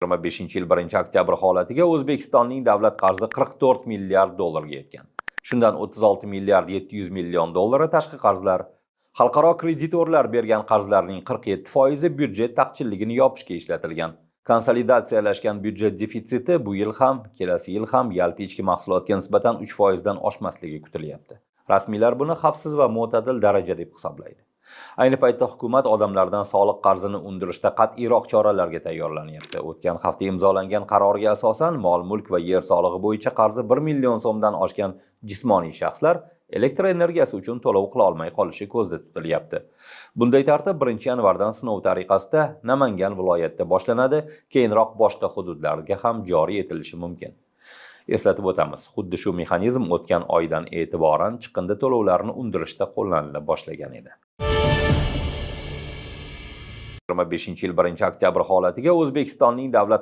2025-yil 1-oktyabr holatiga O'zbekistonning davlat qarzi 44 milliard dollarga yetgan. Shundan 36 milliard 700 million dollari tashqi qarzlar. Xalqaro kreditorlar bergan qarzlarning 47% byudjet taqchilligini yopishga ishlatilgan. Konsolidatsiyalashgan byudjet defitsiti bu yil ham, kelasi yil ham yalpi ichki mahsulotga nisbatan 3% dan oshmasligi kutilyapti. Rasmiylar buni xavfsiz va mo'tadil daraja deb hisoblaydi. Ayni paytda hukumat odamlardan soliq qarzini undirishda qat'iyroq choralarga tayyorlanyapti. O'tgan hafta imzolangan qarorga asosan mol-mulk va yer solig'i bo'yicha qarzi 1 million so'mdan oshgan jismoniy shaxslar elektr energiyasi uchun to'lov qila olmay qolishi ko'zda tutilyapti. Bunday tartib 1-yanvardan sinov tariqasida Namangan viloyatida boshlanadi, keyinroq boshqa hududlarga ham joriy etilishi mumkin. Eslatib o'tamiz, xuddi shu mexanizm o'tgan oydan e'tiboran chiqindi to'lovlarini undirishda qo'llanila boshlagan edi. 2025-yil 1-oktyabr holatiga O'zbekistonning davlat